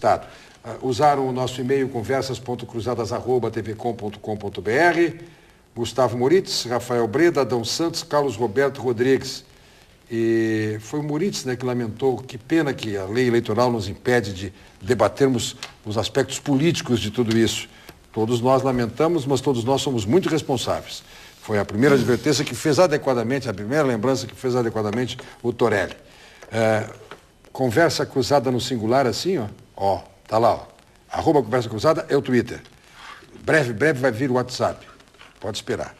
deputado. Usaram o nosso e-mail conversas.cruzadas@tvcom.com.br. Gustavo Moritz, Rafael Breda, Adão Santos, Carlos Roberto Rodrigues. E foi o Moritz, né, que lamentou, que pena que a lei eleitoral nos impede de debatermos os aspectos políticos de tudo isso. Todos nós lamentamos, mas todos nós somos muito responsáveis. Foi a primeira advertência que fez adequadamente, a primeira lembrança que fez adequadamente o Torelli. Conversa cruzada no singular assim, ó, tá lá, ó. @conversa cruzada é o Twitter. Breve vai vir o WhatsApp. Pode esperar.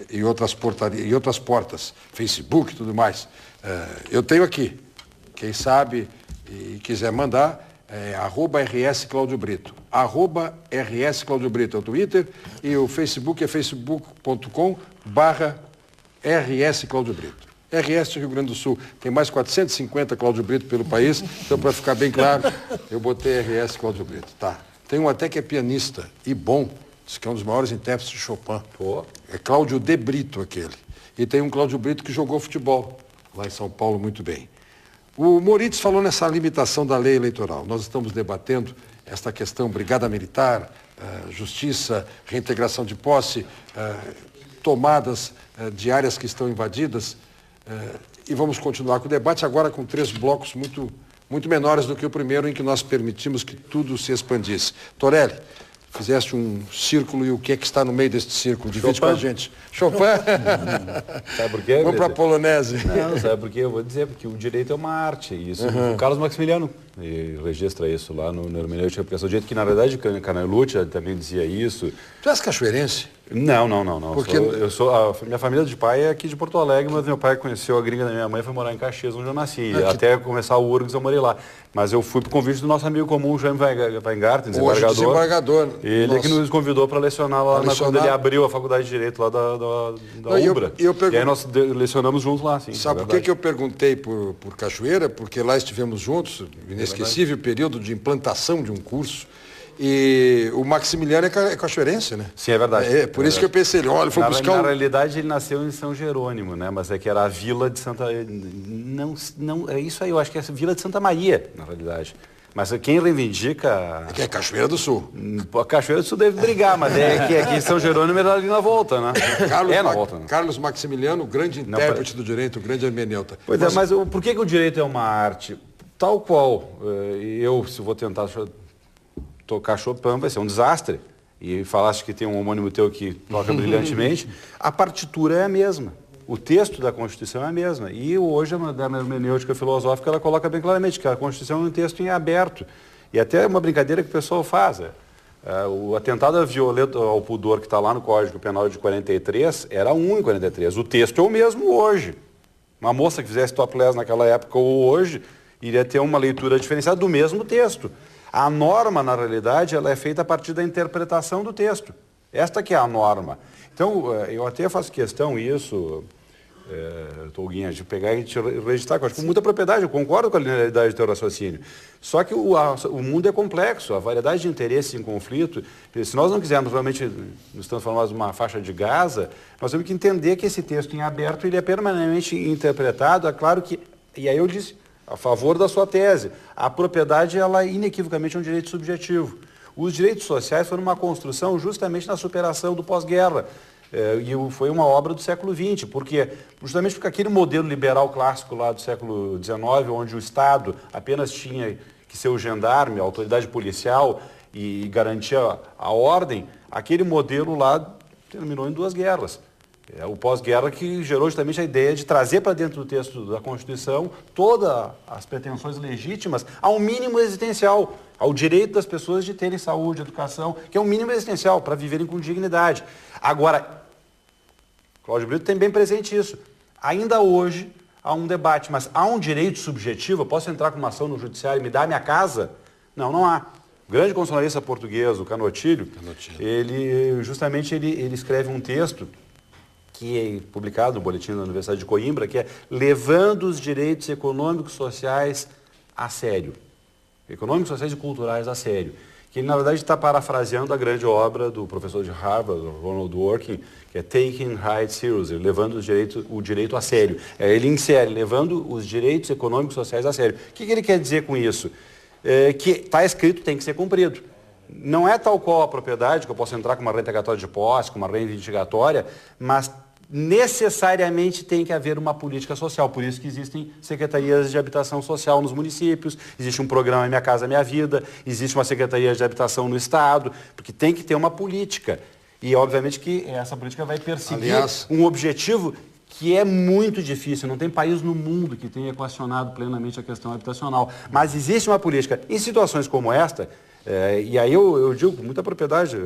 E outras portas, Facebook e tudo mais. Eu tenho aqui. Quem sabe e quiser mandar, @RS Cláudio Brito. @RS Cláudio Brito é o Twitter e o Facebook é facebook.com/RS Cláudio Brito. RS do Rio Grande do Sul. Tem mais 450 Cláudio Brito pelo país, então para ficar bem claro, eu botei RS Cláudio Brito. Tá. Tem um até que é pianista e bom. Diz que é um dos maiores intérpretes de Chopin. Pô. É Cláudio de Brito aquele. E tem um Cláudio Brito que jogou futebol lá em São Paulo muito bem. O Moritz falou nessa limitação da lei eleitoral. Nós estamos debatendo esta questão, brigada militar, justiça, reintegração de posse, tomadas de áreas que estão invadidas. E vamos continuar com o debate agora com 3 blocos muito menores do que o primeiro, em que nós permitimos que tudo se expandisse. Torelli, fizeste um círculo e o que é que está no meio deste círculo? Divide com a gente. Chopin? Sabe por quê? Vamos para a polonese. Não, sabe por quê? Eu vou dizer, porque o direito é uma arte. E isso, o Carlos Maximiliano registra isso lá no Hermenêutica, porque é o jeito que, na verdade, o Canelucci também dizia isso. Tu és cachoeirense? Não. Porque... Minha família de pai é aqui de Porto Alegre, mas meu pai conheceu a gringa da minha mãe e foi morar em Caxias, onde eu nasci. Até começar o URGS eu morei lá. Mas eu fui por convite do nosso amigo comum, Jaime Weingarten, desembargador. Ele é que nos convidou para lecionar lá quando ele abriu a Faculdade de Direito lá da UBRA. E aí nós lecionamos juntos lá, sim. Sabe por que eu perguntei por Cachoeira? Porque lá estivemos juntos, inesquecível período de implantação de um curso. E o Maximiliano é cachoeirense, né? Sim, é verdade. Por isso que eu pensei, olha, ele foi buscar... Na realidade, ele nasceu em São Jerônimo, né? Mas é que era a Vila de Santa... Não, é isso aí, eu acho que é a Vila de Santa Maria, na realidade. Mas quem reivindica... É que é Cachoeira do Sul. A Cachoeira do Sul deve brigar, mas é que aqui em São Jerônimo era ali na volta, né? Na volta, né? Carlos Maximiliano, o grande intérprete do direito, o grande hermeneuta. Pois é, mas por que o direito é uma arte? Tal qual, se vou tentar tocar Chopin, vai ser um desastre. E falaste que tem um homônimo teu que toca brilhantemente. A partitura é a mesma. O texto da Constituição é a mesma. E hoje a moderna hermenêutica filosófica ela coloca bem claramente que a Constituição é um texto em aberto. E até uma brincadeira que o pessoal faz. O atentado violento ao pudor que está lá no Código Penal de 43 era em 43. O texto é o mesmo hoje. Uma moça que fizesse topless naquela época ou hoje iria ter uma leitura diferenciada do mesmo texto. A norma, na realidade, ela é feita a partir da interpretação do texto. Esta que é a norma. Então, eu até faço questão isso, Tolguinha, de pegar e te registrar, com muita propriedade, eu concordo com a linearidade do teu raciocínio. Só que o mundo é complexo, a variedade de interesses em conflito, se nós não quisermos realmente, nós estamos falando mais de uma faixa de Gaza, nós temos que entender que esse texto em aberto ele é permanentemente interpretado, é claro que, e aí eu disse, a favor da sua tese, a propriedade ela inequivocamente é um direito subjetivo. Os direitos sociais foram uma construção justamente na superação do pós-guerra. E foi uma obra do século XX, justamente porque aquele modelo liberal clássico lá do século XIX, onde o Estado apenas tinha que ser o gendarme, a autoridade policial e garantia a ordem, aquele modelo lá terminou em 2 guerras. É o pós-guerra que gerou justamente a ideia de trazer para dentro do texto da Constituição todas as pretensões legítimas ao mínimo existencial, ao direito das pessoas de terem saúde, educação, que é um mínimo existencial para viverem com dignidade. Agora, Cláudio Brito tem bem presente isso. Ainda hoje há um debate, mas há um direito subjetivo? Eu posso entrar com uma ação no judiciário e me dar a minha casa? Não há. O grande constitucionalista português, o Canotilho, ele escreve um texto que é publicado no boletim da Universidade de Coimbra, que é Levando os Direitos Econômicos, Sociais a Sério. Econômicos, Sociais e Culturais a Sério. Que ele, na verdade, está parafraseando a grande obra do professor de Harvard, Ronald Dworkin, que é Taking Rights Seriously, levando o direito a sério. Ele insere, levando os direitos econômicos e sociais a sério. O que ele quer dizer com isso? que está escrito tem que ser cumprido. Não é tal qual a propriedade, que eu posso entrar com uma renda integratória de posse, com uma renda indicatória, mas necessariamente tem que haver uma política social. Por isso que existem secretarias de habitação social nos municípios, existe um programa Minha Casa Minha Vida, existe uma secretaria de habitação no Estado, porque tem que ter uma política. E, obviamente, que essa política vai perseguir um objetivo que é muito difícil. Não tem país no mundo que tenha equacionado plenamente a questão habitacional. Mas existe uma política. Em situações como esta, e aí eu digo com muita propriedade,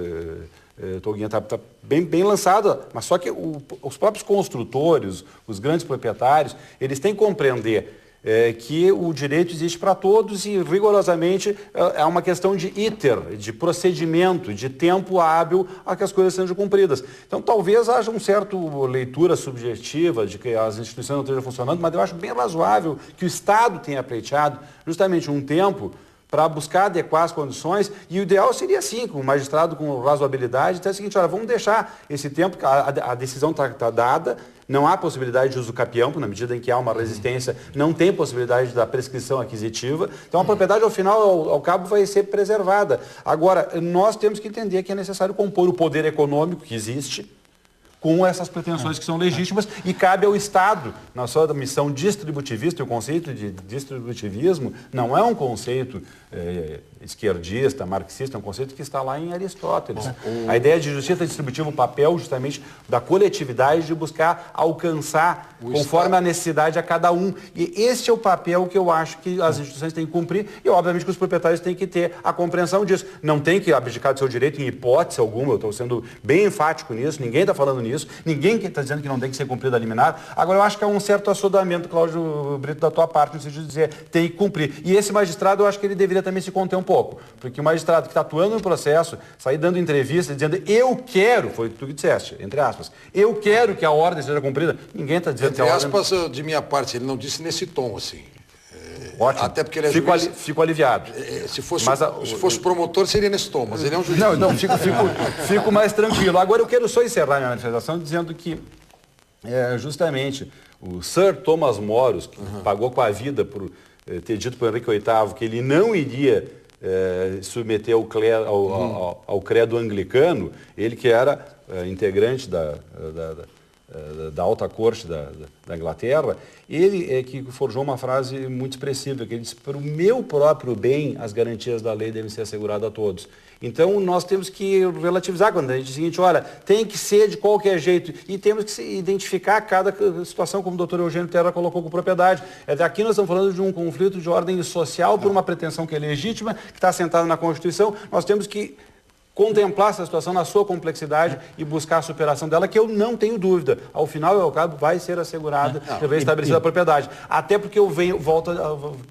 Toguinha, está bem lançado, mas só que os próprios construtores, os grandes proprietários, eles têm que compreender que o direito existe para todos e rigorosamente é uma questão de de procedimento, de tempo hábil a que as coisas sejam cumpridas. Então talvez haja uma certa leitura subjetiva de que as instituições não estejam funcionando, mas eu acho bem razoável que o Estado tenha pleiteado justamente um tempo para buscar adequar as condições, e o ideal seria assim, com o magistrado com razoabilidade, então é o seguinte, olha, vamos deixar esse tempo, a decisão está dada, não há possibilidade de uso capião, na medida em que há uma resistência, não tem possibilidade da prescrição aquisitiva, então a propriedade, ao final, ao cabo, vai ser preservada. Agora, nós temos que entender que é necessário compor o poder econômico que existe, com essas pretensões que são legítimas, e cabe ao Estado, na sua missão distributivista, e o conceito de distributivismo não é um conceito esquerdista, marxista, é um conceito que está lá em Aristóteles. A ideia de justiça distributiva, o papel justamente da coletividade de buscar alcançar conforme a necessidade a cada um. E esse é o papel que eu acho que as instituições têm que cumprir e, obviamente, que os proprietários têm que ter a compreensão disso. Não tem que abdicar do seu direito em hipótese alguma, eu estou sendo bem enfático nisso, ninguém está falando nisso, ninguém está dizendo que não tem que ser cumprido a liminar. Agora, eu acho que é um certo assodamento, Cláudio Brito, da tua parte, no sentido de dizer, tem que cumprir. E esse magistrado, eu acho que ele deveria também se conter um pouco, porque o magistrado que está atuando no processo, sair dando entrevista, dizendo, eu quero, foi o que tu disseste, entre aspas, eu quero que a ordem seja cumprida, ninguém está dizendo entre que a ordem... Entre aspas, de minha parte, ele não disse nesse tom, assim. Ótimo. Até porque ele é juiz. Fico aliviado. Se fosse promotor, seria nesse tom, mas ele é um juiz. Não, fico mais tranquilo. Agora eu quero só encerrar minha manifestação dizendo que justamente o Sir Thomas More, que pagou com a vida por ter dito para o Henrique VIII que ele não iria submeter ao credo anglicano, ele que era integrante da alta corte da Inglaterra, ele é que forjou uma frase muito expressiva, que ele disse, para o meu próprio bem, as garantias da lei devem ser asseguradas a todos. Então, nós temos que relativizar quando a gente diz o seguinte, olha, tem que ser de qualquer jeito, e temos que identificar cada situação, como o doutor Eugênio Terra colocou com propriedade. Aqui nós estamos falando de um conflito de ordem social por uma pretensão que é legítima, que está assentada na Constituição, nós temos que contemplar essa situação na sua complexidade e buscar a superação dela, que eu não tenho dúvida. Ao final e ao cabo, vai ser assegurada e restabelecida a propriedade. Até porque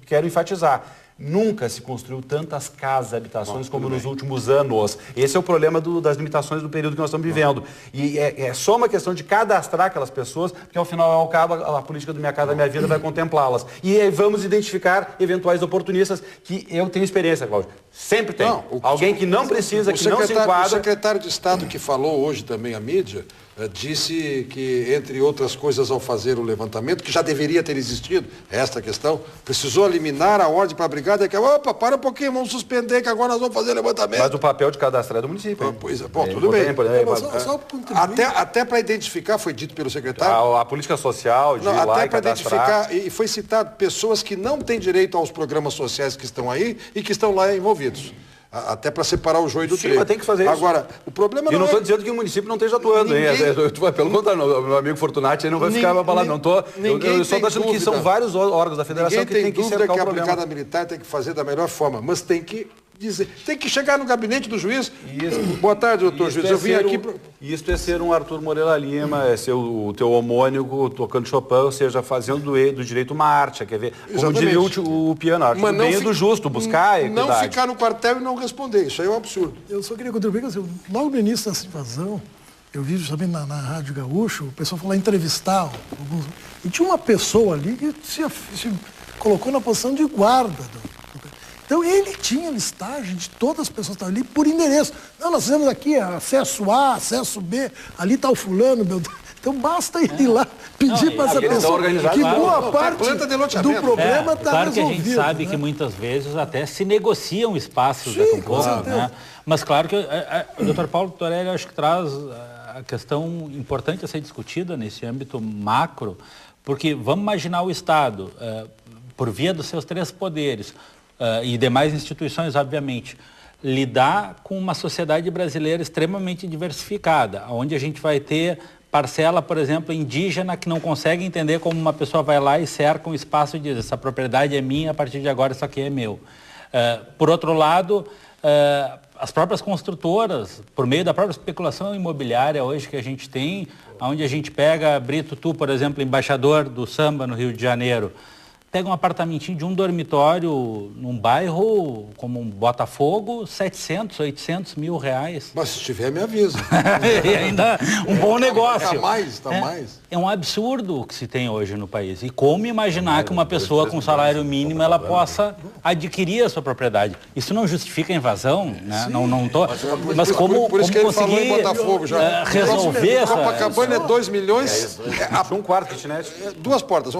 quero enfatizar, nunca se construiu tantas casas, habitações como nos últimos anos. Esse é o problema das limitações do período que nós estamos vivendo. E é só uma questão de cadastrar aquelas pessoas, porque ao final e ao cabo a política do Minha Casa Minha Vida vai contemplá-las. E vamos identificar eventuais oportunistas, que eu tenho experiência, Cláudio. Sempre tem. Alguém que não precisa, que não se enquadra. O secretário de Estado que falou hoje também à mídia, disse que, entre outras coisas, ao fazer o levantamento, que já deveria ter existido, esta questão, precisou eliminar a ordem para a brigada, que opa, para um pouquinho, vamos suspender, que agora nós vamos fazer o levantamento. Mas o papel de cadastrar é do município. Pois é, bom, tudo bem. Até para identificar, foi dito pelo secretário. A política social, de até para identificar, e foi citado pessoas que não têm direito aos programas sociais que estão aí e que estão lá envolvidos. Até para separar o joio do trigo. Mas tem que fazer isso. Agora, o problema não é... E não estou dizendo que o município não esteja atuando. Pelo contrário, meu amigo Fortunati não vai ficar falando. Eu só estou achando que são vários órgãos da federação que tem que cercar o problema. A Brigada Militar tem que fazer da melhor forma, mas tem que dizer, tem que chegar no gabinete do juiz. Boa tarde, doutor juiz. Eu vim aqui... Isso é ser um Arthur Moreira Lima, é ser o teu homônimo tocando Chopin, ou seja, fazendo do direito uma arte, quer ver? Como diria o piano, arte do bem e do justo, buscar a equidade. Não ficar no quartel e não responder, isso aí é um absurdo. Eu só queria contribuir, logo no início dessa invasão, eu vi justamente na Rádio Gaúcho, o pessoal falar, entrevistar alguns... E tinha uma pessoa ali que se colocou na posição de guarda. Então ele tinha listagem de todas as pessoas que estavam ali por endereço. Não, nós fizemos aqui acesso A, acesso B, ali está o fulano, meu... Então basta ir lá pedir para essa eles estão pessoa organizados que lá. boa parte planta de do loteamento. problema está claro que a resolvido. gente sabe né? que muitas vezes até se negociam espaços Sim, daqui a um com pouco, certeza. né? Mas claro que o Dr. Paulo Torelli acho que traz a questão importante a ser discutida nesse âmbito macro, porque vamos imaginar o Estado, por via dos seus 3 poderes e demais instituições, obviamente, lidar com uma sociedade brasileira extremamente diversificada, onde a gente vai ter parcela, por exemplo, indígena que não consegue entender como uma pessoa vai lá e cerca um espaço e diz, essa propriedade é minha, a partir de agora isso aqui é meu. Por outro lado, as próprias construtoras, por meio da própria especulação imobiliária hoje que a gente tem, onde a gente pega, Brito, tu, por exemplo, embaixador do samba no Rio de Janeiro, pega um apartamentinho de um dormitório num bairro como um Botafogo, 700, 800 mil reais. Mas se tiver, me avisa. E ainda um bom negócio. Tá mais. É um absurdo o que se tem hoje no país. E como imaginar que uma pessoa com salário mínimo ela possa adquirir a sua propriedade? Isso não justifica a invasão, né? Não tô. Mas como por isso que ele falou em conseguir Botafogo já. resolver essa... Copacabana é 2 milhões. Um quarto kitnet. 2 portas.